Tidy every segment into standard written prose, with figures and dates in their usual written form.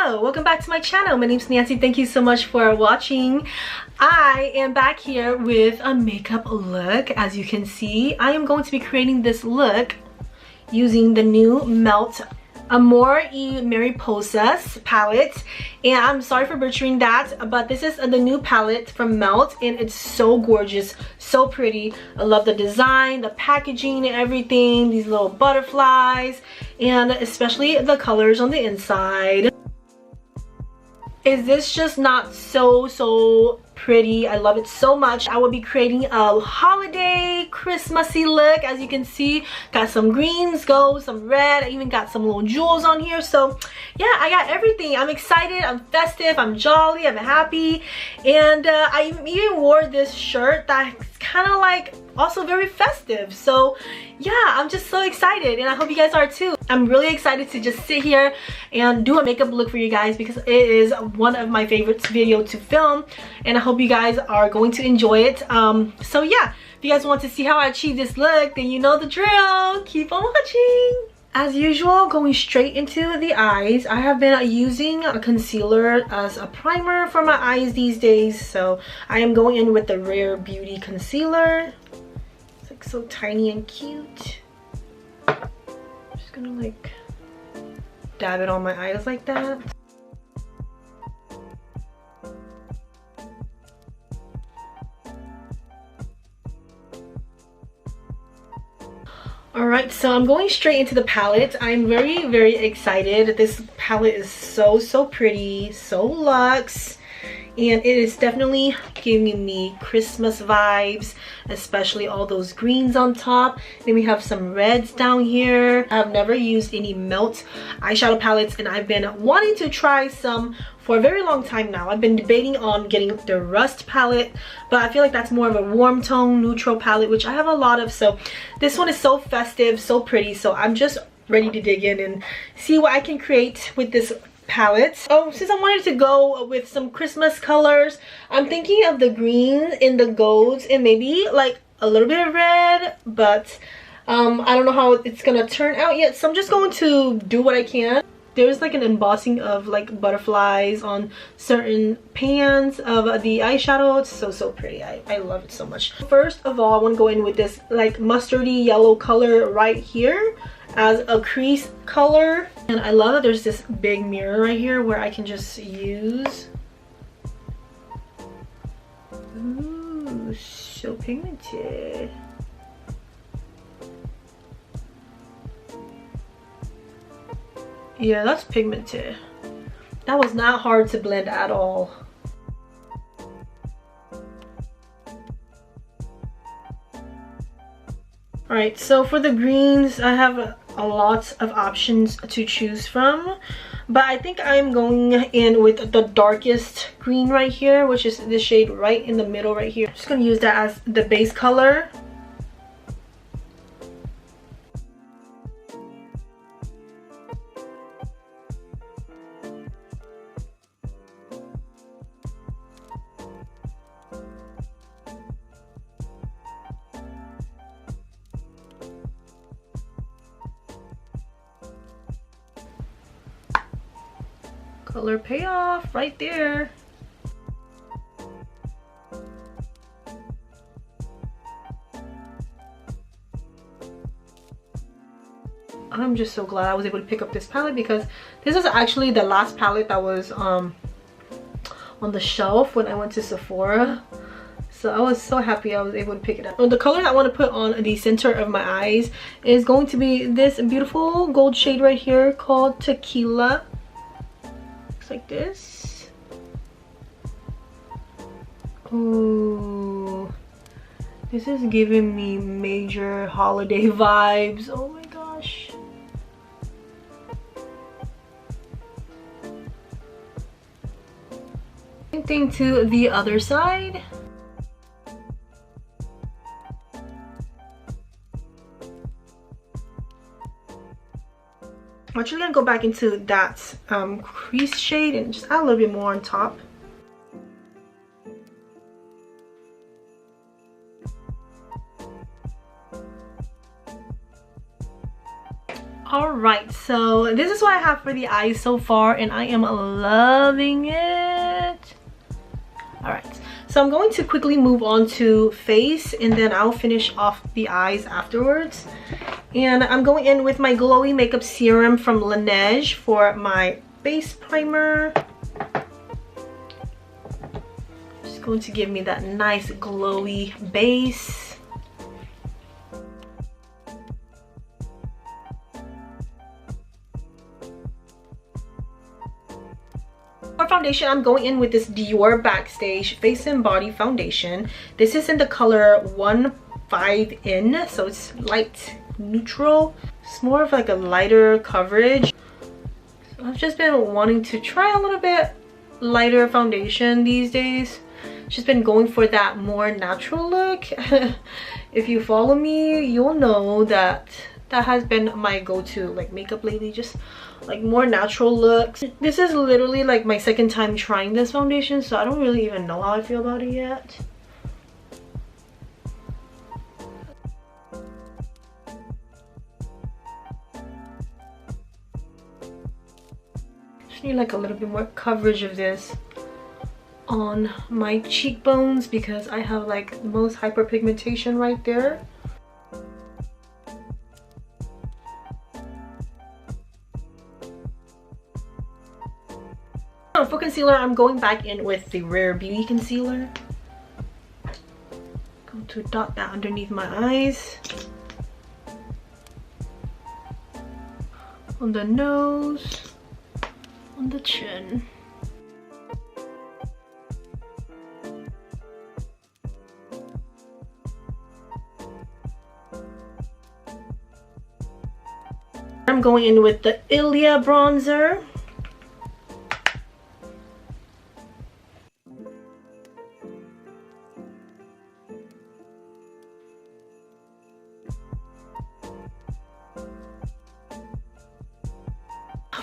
Hello, welcome back to my channel. My name's Nancy. Thank you so much for watching. I am back here with a makeup look. As you can see, I am going to be creating this look using the new Melt AMOR Y MARIPOSAS palette, and I'm sorry for butchering that, but this is the new palette from Melt, and it's so gorgeous, so pretty. I love the design, the packaging and everything, these little butterflies, and especially the colors on the inside. Is this just not so pretty? I love it so much. I will be creating a holiday Christmassy look. As you can see, got some greens, gold, some red. I even got some little jewels on here. So yeah, I got everything. I'm excited, I'm festive, I'm jolly, I'm happy. And I even wore this shirt that's kind of like also very festive. So yeah, I'm just so excited, and I hope you guys are too. I'm really excited to just sit here and do a makeup look for you guys because it is one of my favorites video to film, and I hope you guys are going to enjoy it. So yeah, if you guys want to see how I achieve this look, then you know the drill. Keep on watching. As usual, going straight into the eyes. I have been using a concealer as a primer for my eyes these days, so I am going in with the Rare Beauty concealer. It's like so tiny and cute. I'm just gonna like dab it on my eyes like that. Alright, so I'm going straight into the palette. I'm very excited. This palette is so pretty, so luxe, and it is definitely giving me Christmas vibes, especially all those greens on top. Then we have some reds down here. I've never used any Melt eyeshadow palettes, and I've been wanting to try some for a very long time now. I've been debating on getting the Rust palette, but I feel like that's more of a warm tone neutral palette, which I have a lot of. So this one is so festive, so pretty, so I'm just ready to dig in and see what I can create with this palette. Oh, since I wanted to go with some Christmas colors, I'm thinking of the greens and the golds and maybe like a little bit of red, but I don't know how it's gonna turn out yet, so I'm just going to do what I can. There's like an embossing of like butterflies on certain pans of the eyeshadow. It's so pretty. I love it so much. First of all, I want to go in with this like mustardy yellow color right here as a crease color, and I love that there's this big mirror right here where I can just use. Ooh, so pigmented. Yeah, that's pigmented. That was not hard to blend at all. Alright, so for the greens, I have a lot of options to choose from, but I think I'm going in with the darkest green right here, which is the shade right in the middle right here. I'm just going to use that as the base color. Color payoff right there. I'm just so glad I was able to pick up this palette because this is actually the last palette that was on the shelf when I went to Sephora. So I was so happy I was able to pick it up. The color that I want to put on the center of my eyes is going to be this beautiful gold shade right here called Tequila. Like this. Oh, this is giving me major holiday vibes. Oh my gosh. Same thing to the other side. I'm actually gonna go back into that crease shade and just add a little bit more on top. Alright, so this is what I have for the eyes so far, and I am loving it. Alright, so I'm going to quickly move on to face, and then I'll finish off the eyes afterwards. And I'm going in with my Glowy Makeup Serum from LANEIGE for my base primer. Just going to give me that nice glowy base. For foundation, I'm going in with this DIOR Backstage Face and Body Foundation. This is in the color 15N, so it's light neutral. It's more of like a lighter coverage. So I've just been wanting to try a little bit lighter foundation these days. Just been going for that more natural look. If you follow me, you'll know that that has been my go-to like makeup lately, just like more natural looks. This is literally like my second time trying this foundation, so I don't really even know how I feel about it yet. Just need like a little bit more coverage of this on my cheekbones because I have like the most hyperpigmentation right there. For concealer, I'm going back in with the Rare Beauty concealer. Going to dot that underneath my eyes, on the nose, on the chin. I'm going in with the Ilia bronzer.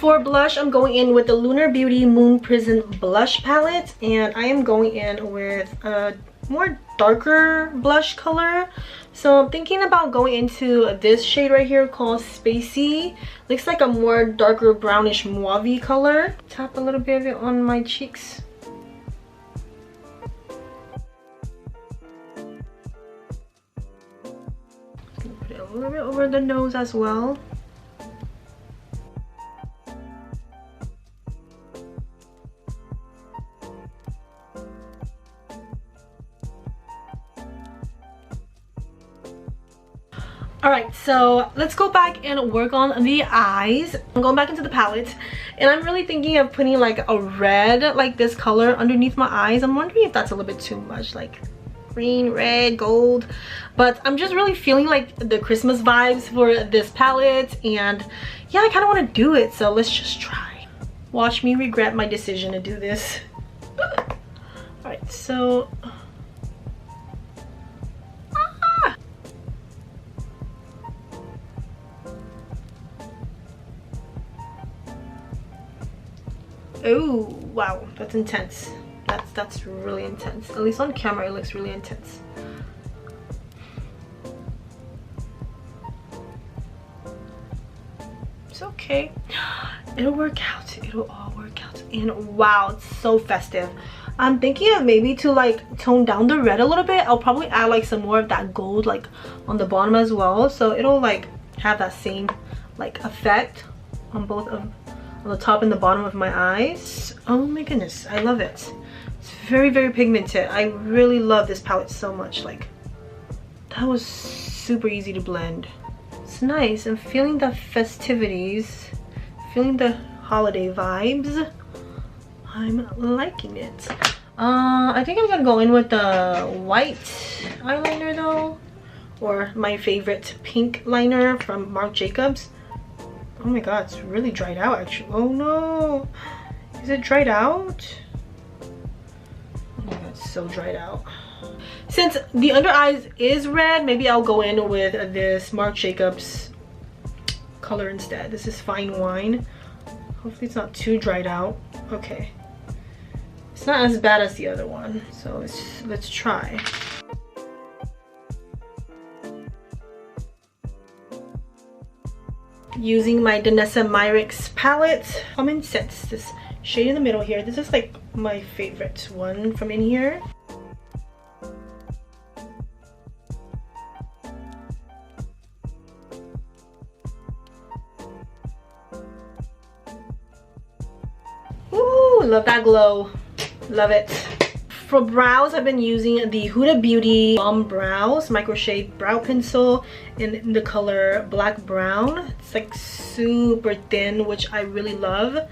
For blush, I'm going in with the Lunar Beauty Moon Prism blush palette, and I am going in with a more darker blush color. So I'm thinking about going into this shade right here called Spacey. Looks like a more darker brownish mauve color. Tap a little bit of it on my cheeks. Gonna put it a little bit over the nose as well. Alright, so let's go back and work on the eyes. I'm going back into the palette, and I'm really thinking of putting like a red, like this color underneath my eyes. I'm wondering if that's a little bit too much, like green, red, gold. But I'm just really feeling like the Christmas vibes for this palette, and yeah, I kind of want to do it, so let's just try. Watch me regret my decision to do this. Alright, so oh wow, that's intense. That's really intense. At least on camera it looks really intense. It's okay, it'll work out, it'll all work out. And wow, it's so festive. I'm thinking of maybe to like tone down the red a little bit. I'll probably add like some more of that gold like on the bottom as well, so it'll like have that same like effect on both of on the top and the bottom of my eyes. Oh my goodness, I love it. It's very, very pigmented. I really love this palette so much. Like, that was super easy to blend. It's nice. I'm feeling the festivities, feeling the holiday vibes. I'm liking it. I think I'm gonna go in with the white eyeliner though, or my favorite pink liner from Marc Jacobs. Oh my god, it's really dried out actually. Oh no, is it dried out? Oh my god, it's so dried out. Since the under eyes is red, maybe I'll go in with this Marc Jacobs color instead. This is Fine Wine. Hopefully it's not too dried out. Okay, it's not as bad as the other one, so let's try. using my DANESSA MYRICKS palette. Common Sense, this shade in the middle here. This is like my favorite one from in here. Ooh, love that glow. Love it. For brows, I've been using the Huda Beauty Balm Brows Micro Shade Brow Pencil in the color Black Brown. It's like super thin, which I really love.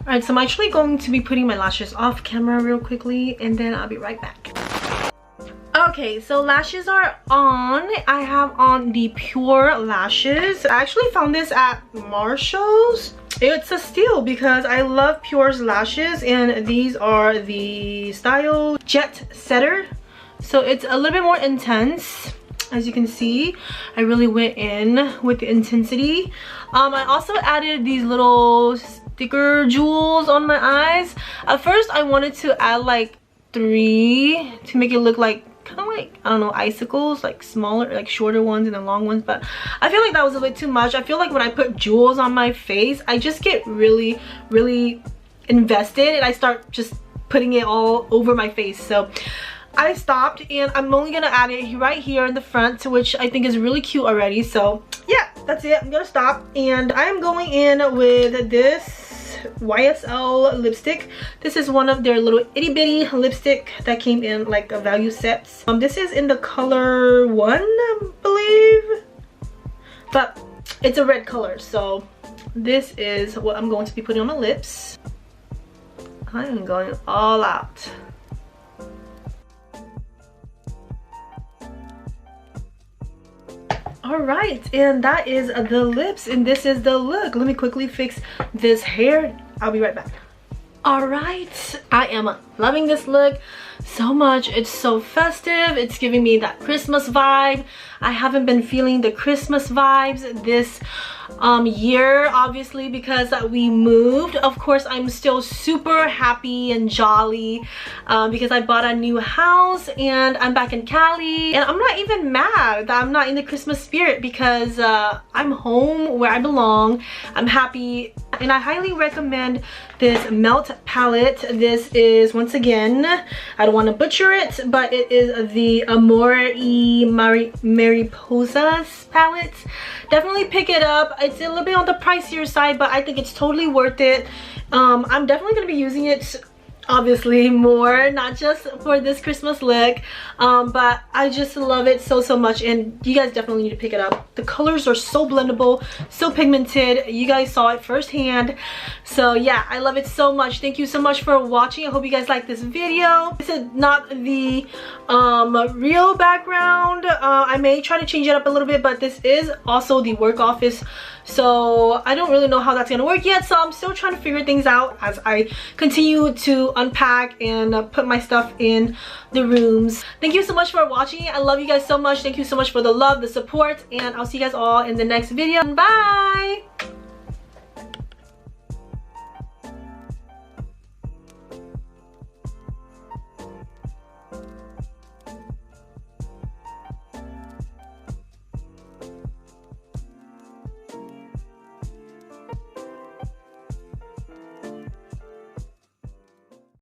Alright, so I'm actually going to be putting my lashes off camera real quickly, and then I'll be right back. Okay, so lashes are on. I have on the Pure lashes. I actually found this at Marshall's. It's a steal because I love Pure's lashes, and these are the style JETSETTER. So it's a little bit more intense. As you can see, I really went in with the intensity. I also added these little sticker jewels on my eyes. At first I wanted to add like 3 to make it look like kind of like, I don't know, icicles, like smaller, like shorter ones and then long ones, but I feel like that was a bit too much. I feel like when I put jewels on my face, I just get really invested and I start just putting it all over my face. So I stopped, and I'm only gonna add it right here in the front, which I think is really cute already. So yeah, that's it. I'm gonna stop, and I'm going in with this YSL lipstick. This is one of their little itty bitty lipstick that came in like a value set. This is in the color 1, I believe, but it's a red color. So this is what I'm going to be putting on my lips. I am going all out. Alright, and that is the lips, and this is the look. Let me quickly fix this hair. I'll be right back. Alright, I am loving this look so much. It's so festive. It's giving me that Christmas vibe. I haven't been feeling the Christmas vibes this year, obviously, because we moved. Of course, I'm still super happy and jolly because I bought a new house and I'm back in Cali, and I'm not even mad that I'm not in the Christmas spirit because I'm home where I belong. I'm happy, and I highly recommend this Melt palette. This is, once again, I don't want to butcher it, but it is the AMOR Y MARIPOSAS palette. Definitely pick it up. It's a little bit on the pricier side, but I think it's totally worth it. I'm definitely going to be using it obviously more, not just for this Christmas look, but I just love it so much, and you guys definitely need to pick it up. The colors are so blendable, so pigmented. You guys saw it firsthand. So yeah, I love it so much. Thank you so much for watching. I hope you guys like this video. This is not the real background. I may try to change it up a little bit, but this is also the work office, so I don't really know how that's gonna work yet. So I'm still trying to figure things out as I continue to unpack and put my stuff in the rooms. Thank you so much for watching. I love you guys so much. Thank you so much for the love, the support, and I'll see you guys all in the next video. Bye.